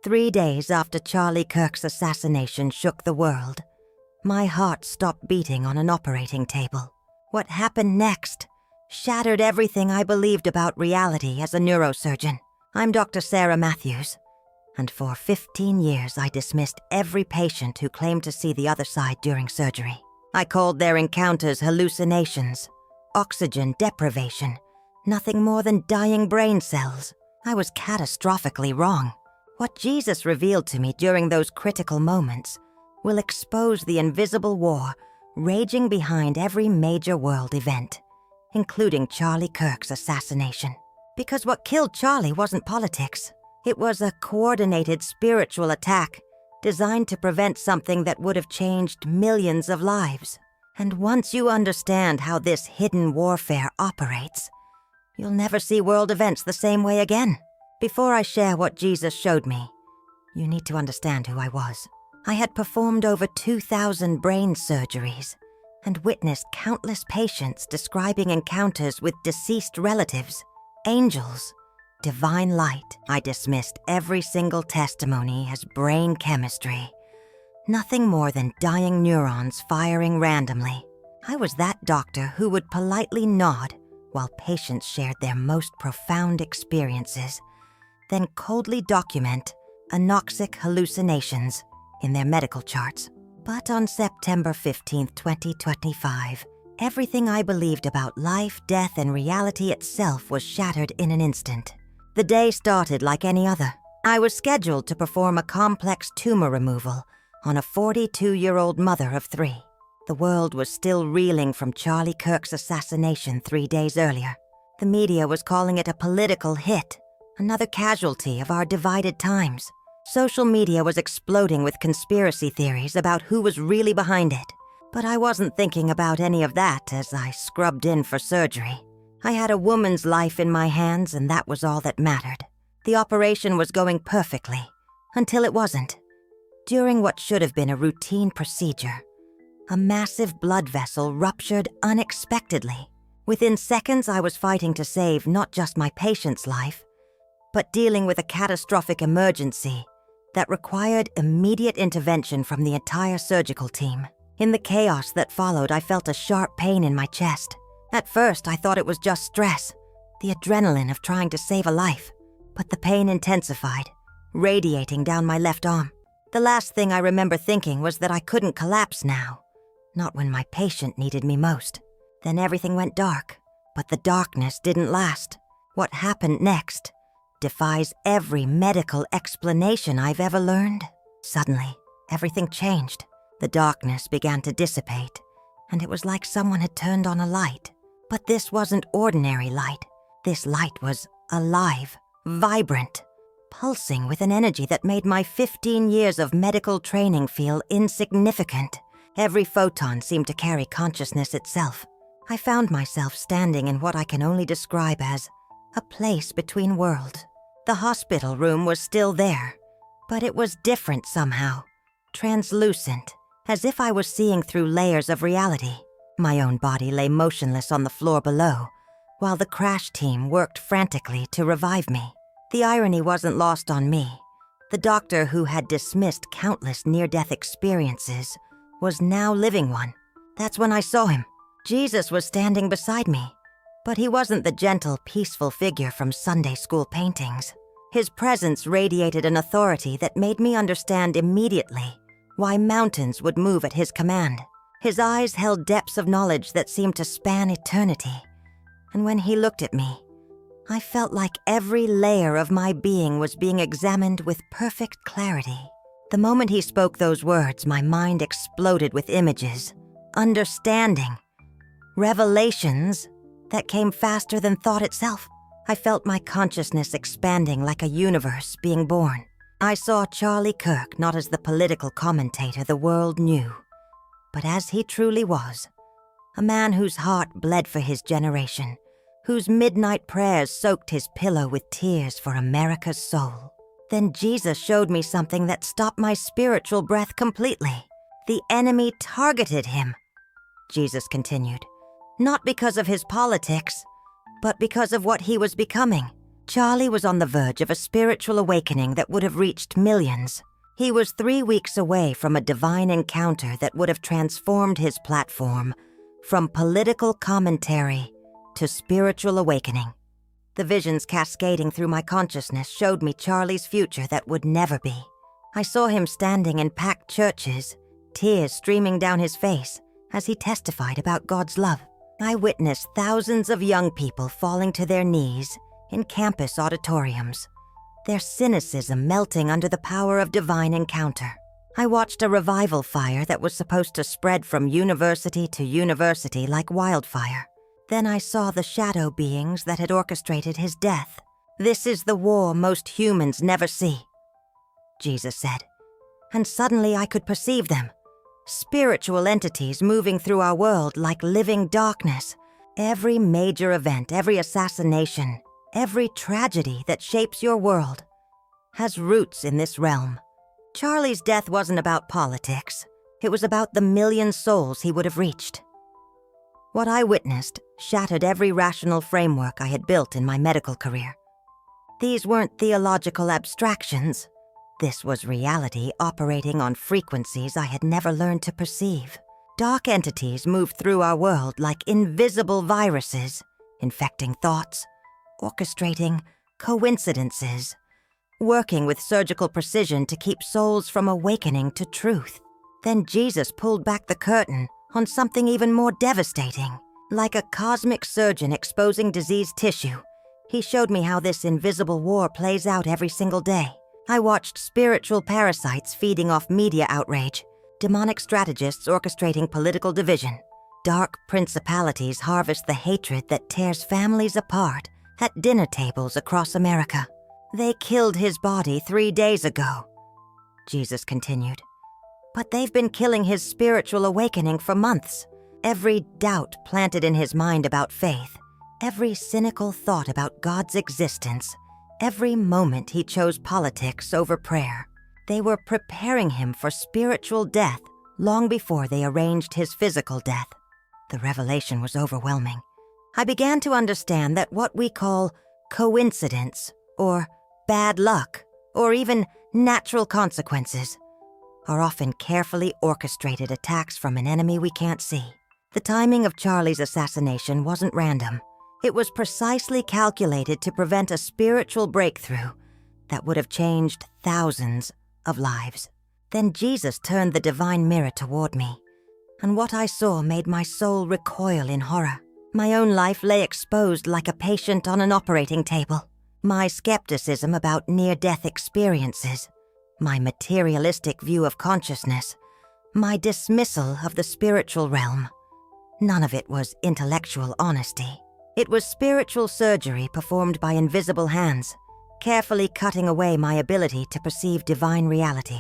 3 days after Charlie Kirk's assassination shook the world, my heart stopped beating on an operating table. What happened next shattered everything I believed about reality as a neurosurgeon. I'm Dr. Sarah Matthews, and for 15 years I dismissed every patient who claimed to see the other side during surgery. I called their encounters hallucinations, oxygen deprivation, nothing more than dying brain cells. I was catastrophically wrong. What Jesus revealed to me during those critical moments will expose the invisible war raging behind every major world event, including Charlie Kirk's assassination. Because what killed Charlie wasn't politics. It was a coordinated spiritual attack designed to prevent something that would have changed millions of lives. And once you understand how this hidden warfare operates, you'll never see world events the same way again. Before I share what Jesus showed me, you need to understand who I was. I had performed over 2,000 brain surgeries and witnessed countless patients describing encounters with deceased relatives, angels, divine light. I dismissed every single testimony as brain chemistry, nothing more than dying neurons firing randomly. I was that doctor who would politely nod while patients shared their most profound experiences, then coldly document anoxic hallucinations in their medical charts. But on September 15, 2025, everything I believed about life, death, and reality itself was shattered in an instant. The day started like any other. I was scheduled to perform a complex tumor removal on a 42-year-old mother of 3. The world was still reeling from Charlie Kirk's assassination 3 days earlier. The media was calling it a political hit, another casualty of our divided times. Social media was exploding with conspiracy theories about who was really behind it. But I wasn't thinking about any of that as I scrubbed in for surgery. I had a woman's life in my hands, and that was all that mattered. The operation was going perfectly, until it wasn't. During what should have been a routine procedure, a massive blood vessel ruptured unexpectedly. Within seconds, I was fighting to save not just my patient's life, but dealing with a catastrophic emergency that required immediate intervention from the entire surgical team. In the chaos that followed, I felt a sharp pain in my chest. At first, I thought it was just stress, the adrenaline of trying to save a life. But the pain intensified, radiating down my left arm. The last thing I remember thinking was that I couldn't collapse now, not when my patient needed me most. Then everything went dark, but the darkness didn't last. What happened next defies every medical explanation I've ever learned. Suddenly, everything changed. The darkness began to dissipate, and it was like someone had turned on a light. But this wasn't ordinary light. This light was alive, vibrant, pulsing with an energy that made my 15 years of medical training feel insignificant. Every photon seemed to carry consciousness itself. I found myself standing in what I can only describe as a place between worlds. The hospital room was still there, but it was different somehow, translucent, as if I was seeing through layers of reality. My own body lay motionless on the floor below, while the crash team worked frantically to revive me. The irony wasn't lost on me. The doctor who had dismissed countless near-death experiences was now living one. That's when I saw him. Jesus was standing beside me, but he wasn't the gentle, peaceful figure from Sunday school paintings. His presence radiated an authority that made me understand immediately why mountains would move at his command. His eyes held depths of knowledge that seemed to span eternity, and when he looked at me, I felt like every layer of my being was being examined with perfect clarity. The moment he spoke those words, my mind exploded with images, understanding, revelations that came faster than thought itself. I felt my consciousness expanding like a universe being born. I saw Charlie Kirk not as the political commentator the world knew, but as he truly was, a man whose heart bled for his generation, whose midnight prayers soaked his pillow with tears for America's soul. Then Jesus showed me something that stopped my spiritual breath completely. The enemy targeted him, Jesus continued, not because of his politics, but because of what he was becoming. Charlie was on the verge of a spiritual awakening that would have reached millions. He was 3 weeks away from a divine encounter that would have transformed his platform from political commentary to spiritual awakening. The visions cascading through my consciousness showed me Charlie's future that would never be. I saw him standing in packed churches, tears streaming down his face as he testified about God's love. I witnessed thousands of young people falling to their knees in campus auditoriums, their cynicism melting under the power of divine encounter. I watched a revival fire that was supposed to spread from university to university like wildfire. Then I saw the shadow beings that had orchestrated his death. "This is the war most humans never see," Jesus said. And suddenly I could perceive them. Spiritual entities moving through our world like living darkness. Every major event, every assassination, every tragedy that shapes your world has roots in this realm. Charlie's death wasn't about politics. It was about the million souls he would have reached. What I witnessed shattered every rational framework I had built in my medical career. These weren't theological abstractions. This was reality operating on frequencies I had never learned to perceive. Dark entities moved through our world like invisible viruses, infecting thoughts, orchestrating coincidences, working with surgical precision to keep souls from awakening to truth. Then Jesus pulled back the curtain on something even more devastating. Like a cosmic surgeon exposing diseased tissue, he showed me how this invisible war plays out every single day. I watched spiritual parasites feeding off media outrage, demonic strategists orchestrating political division. Dark principalities harvest the hatred that tears families apart at dinner tables across America. "They killed his body 3 days ago," Jesus continued. "But they've been killing his spiritual awakening for months. Every doubt planted in his mind about faith, every cynical thought about God's existence, every moment he chose politics over prayer. They were preparing him for spiritual death long before they arranged his physical death." The revelation was overwhelming. I began to understand that what we call coincidence, or bad luck, or even natural consequences, are often carefully orchestrated attacks from an enemy we can't see. The timing of Charlie's assassination wasn't random. It was precisely calculated to prevent a spiritual breakthrough that would have changed thousands of lives. Then Jesus turned the divine mirror toward me, and what I saw made my soul recoil in horror. My own life lay exposed like a patient on an operating table. My skepticism about near-death experiences, my materialistic view of consciousness, my dismissal of the spiritual realm. None of it was intellectual honesty. It was spiritual surgery performed by invisible hands, carefully cutting away my ability to perceive divine reality.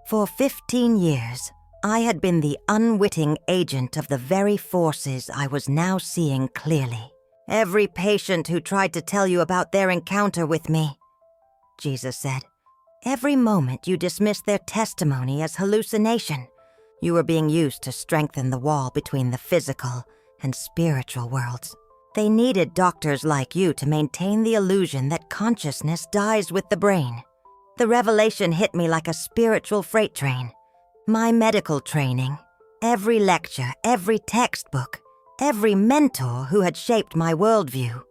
For 15 years, I had been the unwitting agent of the very forces I was now seeing clearly. "Every patient who tried to tell you about their encounter with me," Jesus said, "every moment you dismissed their testimony as hallucination. You were being used to strengthen the wall between the physical and spiritual worlds. They needed doctors like you to maintain the illusion that consciousness dies with the brain." The revelation hit me like a spiritual freight train. My medical training, every lecture, every textbook, every mentor who had shaped my worldview,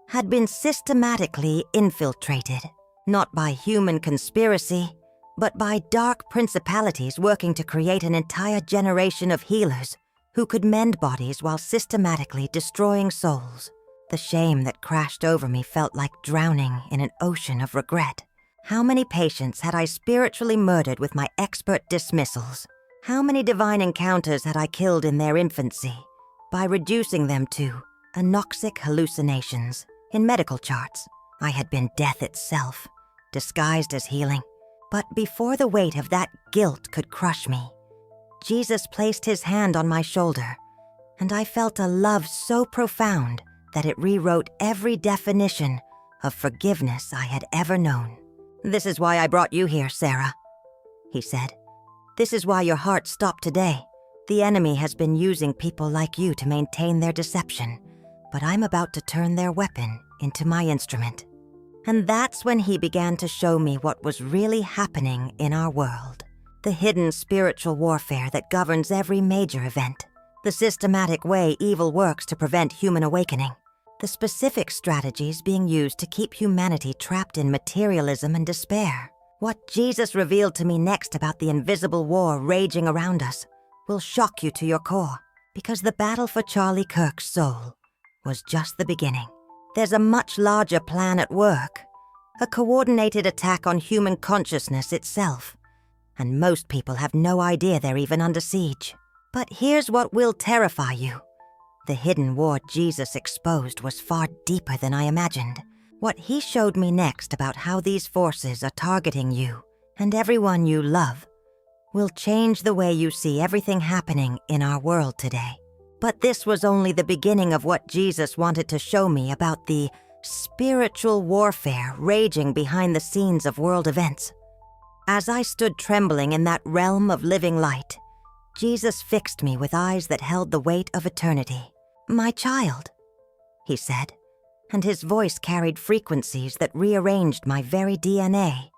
had been systematically infiltrated, not by human conspiracy, but by dark principalities working to create an entire generation of healers who could mend bodies while systematically destroying souls. The shame that crashed over me felt like drowning in an ocean of regret. How many patients had I spiritually murdered with my expert dismissals? How many divine encounters had I killed in their infancy by reducing them to anoxic hallucinations in medical charts? I had been death itself, disguised as healing. But before the weight of that guilt could crush me, Jesus placed his hand on my shoulder, and I felt a love so profound that it rewrote every definition of forgiveness I had ever known. "This is why I brought you here, Sarah," he said. "This is why your heart stopped today. The enemy has been using people like you to maintain their deception, but I'm about to turn their weapon into my instrument." And that's when he began to show me what was really happening in our world. The hidden spiritual warfare that governs every major event. The systematic way evil works to prevent human awakening. The specific strategies being used to keep humanity trapped in materialism and despair. What Jesus revealed to me next about the invisible war raging around us will shock you to your core, because the battle for Charlie Kirk's soul was just the beginning. There's a much larger plan at work, a coordinated attack on human consciousness itself, and most people have no idea they're even under siege. But here's what will terrify you. The hidden war Jesus exposed was far deeper than I imagined. What he showed me next about how these forces are targeting you and everyone you love will change the way you see everything happening in our world today. But this was only the beginning of what Jesus wanted to show me about the spiritual warfare raging behind the scenes of world events. As I stood trembling in that realm of living light, Jesus fixed me with eyes that held the weight of eternity. "My child," he said, and his voice carried frequencies that rearranged my very DNA.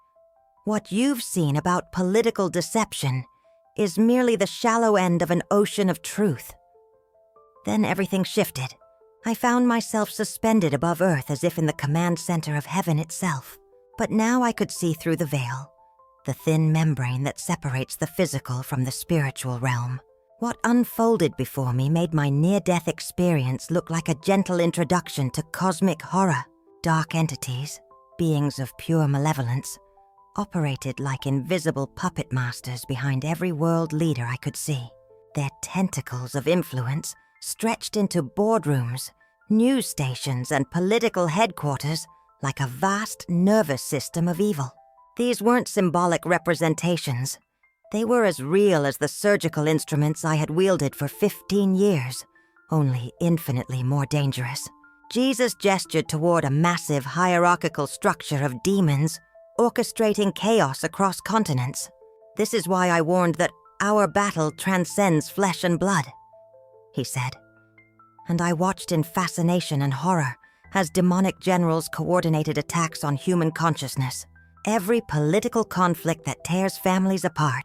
"What you've seen about political deception is merely the shallow end of an ocean of truth." Then everything shifted. I found myself suspended above earth as if in the command center of heaven itself. But now I could see through the veil, the thin membrane that separates the physical from the spiritual realm. What unfolded before me made my near-death experience look like a gentle introduction to cosmic horror. Dark entities, beings of pure malevolence, operated like invisible puppet masters behind every world leader I could see. Their tentacles of influence stretched into boardrooms, news stations, and political headquarters like a vast nervous system of evil. These weren't symbolic representations. They were as real as the surgical instruments I had wielded for 15 years, only infinitely more dangerous. Jesus gestured toward a massive hierarchical structure of demons orchestrating chaos across continents. "This is why I warned that our battle transcends flesh and blood," he said. And I watched in fascination and horror as demonic generals coordinated attacks on human consciousness. Every political conflict that tears families apart,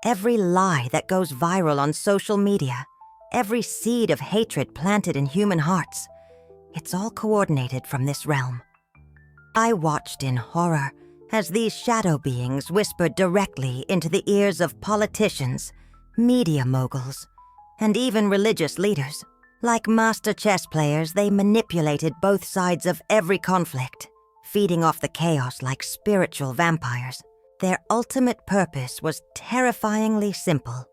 every lie that goes viral on social media, every seed of hatred planted in human hearts, it's all coordinated from this realm. I watched in horror as these shadow beings whispered directly into the ears of politicians, media moguls, and even religious leaders. Like master chess players, they manipulated both sides of every conflict, feeding off the chaos like spiritual vampires. Their ultimate purpose was terrifyingly simple: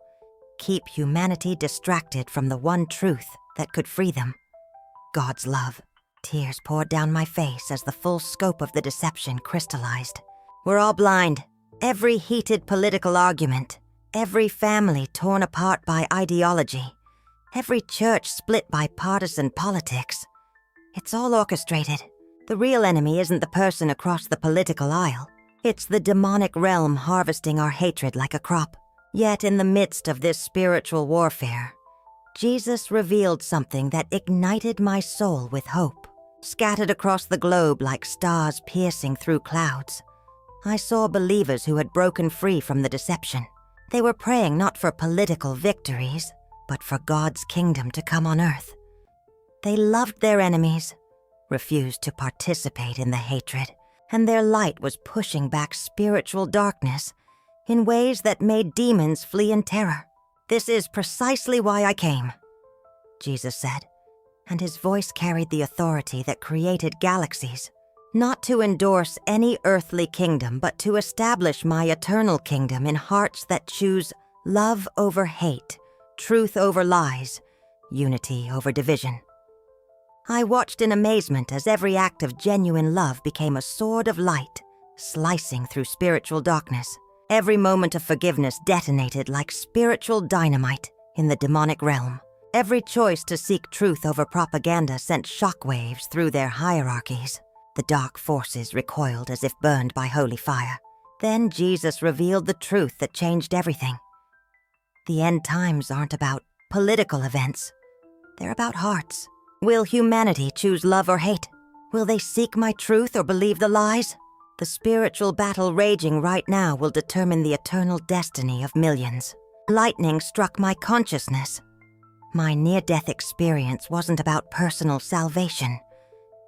keep humanity distracted from the one truth that could free them: God's love. Tears poured down my face as the full scope of the deception crystallized. We're all blind. Every heated political argument, every family torn apart by ideology, every church split by partisan politics. It's all orchestrated. The real enemy isn't the person across the political aisle. It's the demonic realm harvesting our hatred like a crop. Yet in the midst of this spiritual warfare, Jesus revealed something that ignited my soul with hope. Scattered across the globe like stars piercing through clouds, I saw believers who had broken free from the deception. They were praying not for political victories, but for God's kingdom to come on earth. They loved their enemies, refused to participate in the hatred, and their light was pushing back spiritual darkness in ways that made demons flee in terror. "This is precisely why I came," Jesus said, and his voice carried the authority that created galaxies. "Not to endorse any earthly kingdom, but to establish my eternal kingdom in hearts that choose love over hate, truth over lies, unity over division." I watched in amazement as every act of genuine love became a sword of light, slicing through spiritual darkness. Every moment of forgiveness detonated like spiritual dynamite in the demonic realm. Every choice to seek truth over propaganda sent shockwaves through their hierarchies. The dark forces recoiled as if burned by holy fire. Then Jesus revealed the truth that changed everything. The end times aren't about political events. They're about hearts. Will humanity choose love or hate? Will they seek my truth or believe the lies? The spiritual battle raging right now will determine the eternal destiny of millions. Lightning struck my consciousness. My near-death experience wasn't about personal salvation.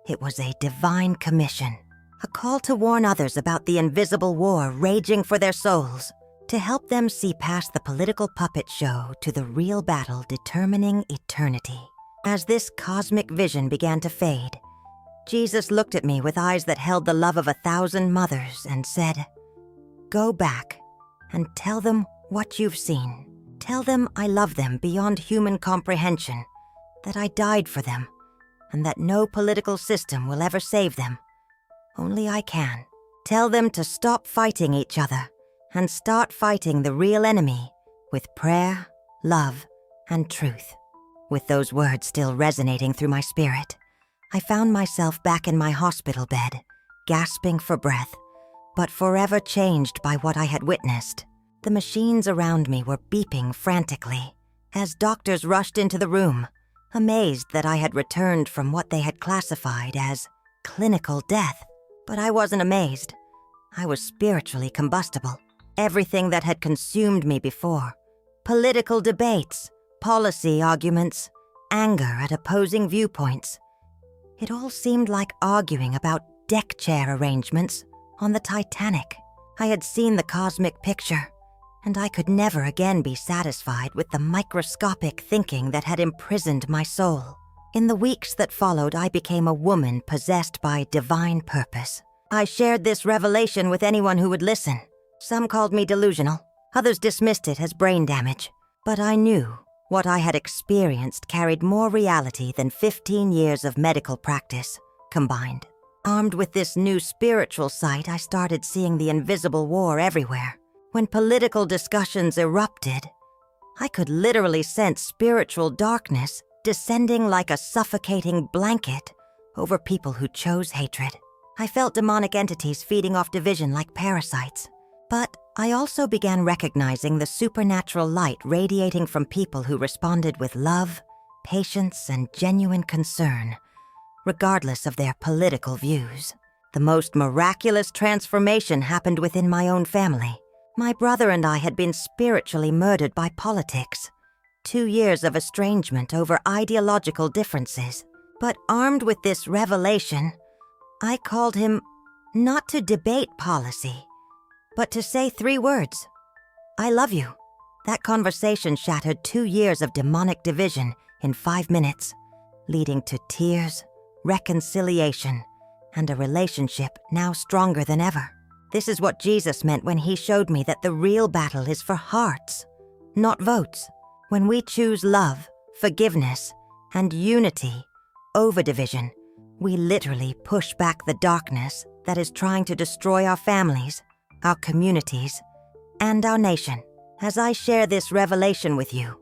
It was a divine commission, a call to warn others about the invisible war raging for their souls, to help them see past the political puppet show to the real battle determining eternity. As this cosmic vision began to fade, Jesus looked at me with eyes that held the love of 1,000 mothers and said, "Go back and tell them what you've seen. Tell them I love them beyond human comprehension, that I died for them, and that no political system will ever save them. Only I can. Tell them to stop fighting each other and start fighting the real enemy with prayer, love, and truth." With those words still resonating through my spirit, I found myself back in my hospital bed, gasping for breath, but forever changed by what I had witnessed. The machines around me were beeping frantically as doctors rushed into the room, amazed that I had returned from what they had classified as clinical death. But I wasn't amazed. I was spiritually combustible. Everything that had consumed me before, political debates, policy arguments, anger at opposing viewpoints, it all seemed like arguing about deck chair arrangements on the Titanic. I had seen the cosmic picture, and I could never again be satisfied with the microscopic thinking that had imprisoned my soul. In the weeks that followed, I became a woman possessed by divine purpose. I shared this revelation with anyone who would listen. Some called me delusional, others dismissed it as brain damage. But I knew what I had experienced carried more reality than 15 years of medical practice combined. Armed with this new spiritual sight, I started seeing the invisible war everywhere. When political discussions erupted, I could literally sense spiritual darkness descending like a suffocating blanket over people who chose hatred. I felt demonic entities feeding off division like parasites. But I also began recognizing the supernatural light radiating from people who responded with love, patience, and genuine concern, regardless of their political views. The most miraculous transformation happened within my own family. My brother and I had been spiritually murdered by politics. 2 years of estrangement over ideological differences. But armed with this revelation, I called him not to debate policy, but to say 3 words: "I love you." That conversation shattered 2 years of demonic division in 5 minutes, leading to tears, reconciliation, and a relationship now stronger than ever. This is what Jesus meant when he showed me that the real battle is for hearts, not votes. When we choose love, forgiveness, and unity over division, we literally push back the darkness that is trying to destroy our families, our communities, and our nation. As I share this revelation with you,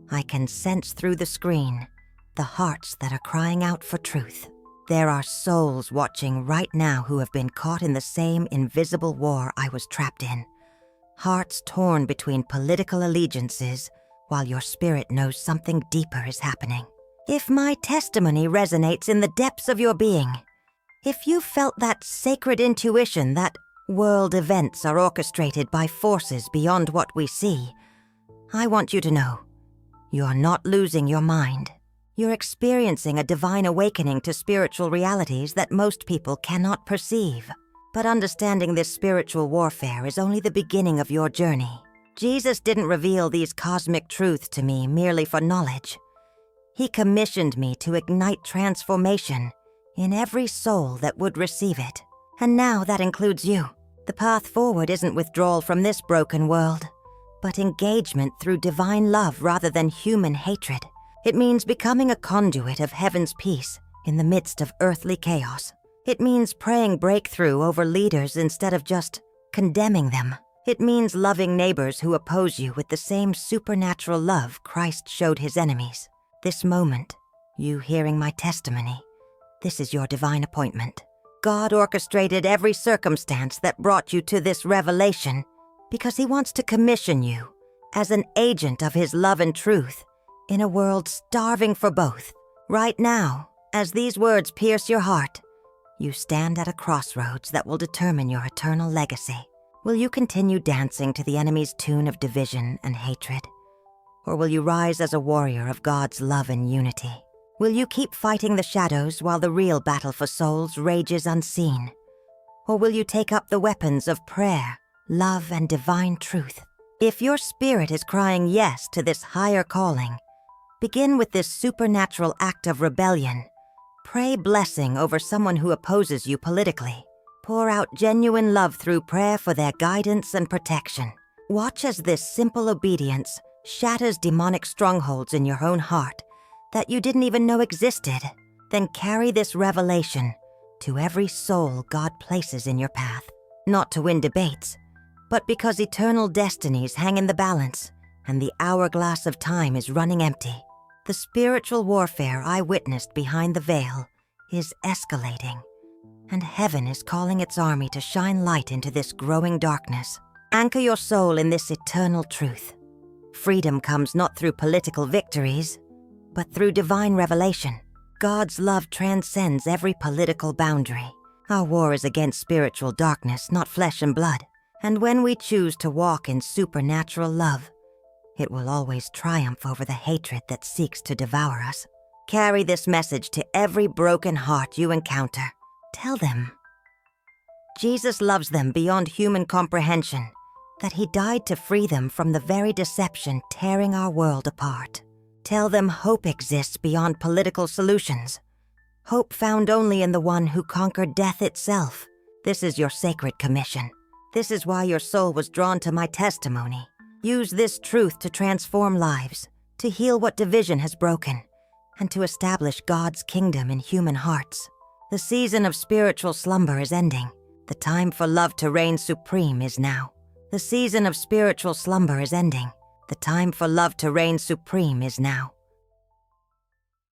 I can sense through the screen the hearts that are crying out for truth. There are souls watching right now who have been caught in the same invisible war I was trapped in. Hearts torn between political allegiances while your spirit knows something deeper is happening. If my testimony resonates in the depths of your being, if you felt that sacred intuition that world events are orchestrated by forces beyond what we see, I want you to know, you're not losing your mind. You're experiencing a divine awakening to spiritual realities that most people cannot perceive. But understanding this spiritual warfare is only the beginning of your journey. Jesus didn't reveal these cosmic truths to me merely for knowledge. He commissioned me to ignite transformation in every soul that would receive it. And now that includes you. The path forward isn't withdrawal from this broken world, but engagement through divine love rather than human hatred. It means becoming a conduit of heaven's peace in the midst of earthly chaos. It means praying breakthrough over leaders instead of just condemning them. It means loving neighbors who oppose you with the same supernatural love Christ showed his enemies. This moment, you hearing my testimony, this is your divine appointment. God orchestrated every circumstance that brought you to this revelation because he wants to commission you as an agent of his love and truth in a world starving for both. Right now, as these words pierce your heart, You stand at a crossroads that will determine your eternal legacy. Will you continue dancing to the enemy's tune of division and hatred? Or will you rise as a warrior of God's love and unity? Will you keep fighting the shadows while the real battle for souls rages unseen? Or will you take up the weapons of prayer, love, and divine truth? If your spirit is crying yes to this higher calling, begin with this supernatural act of rebellion. Pray blessing over someone who opposes you politically. Pour out genuine love through prayer for their guidance and protection. Watch as this simple obedience shatters demonic strongholds in your own heart that you didn't even know existed. Then carry this revelation to every soul God places in your path. Not to win debates, but because eternal destinies hang in the balance and the hourglass of time is running empty. The spiritual warfare I witnessed behind the veil is escalating, and heaven is calling its army to shine light into this growing darkness. Anchor your soul in this eternal truth. Freedom comes not through political victories, but through divine revelation. God's love transcends every political boundary. Our war is against spiritual darkness, not flesh and blood. And when we choose to walk in supernatural love, it will always triumph over the hatred that seeks to devour us. Carry this message to every broken heart you encounter. Tell them Jesus loves them beyond human comprehension, that He died to free them from the very deception tearing our world apart. Tell them hope exists beyond political solutions. Hope found only in the one who conquered death itself. This is your sacred commission. This is why your soul was drawn to my testimony. Use this truth to transform lives, to heal what division has broken, and to establish God's kingdom in human hearts. The season of spiritual slumber is ending. The time for love to reign supreme is now. The season of spiritual slumber is ending. The time for love to reign supreme is now.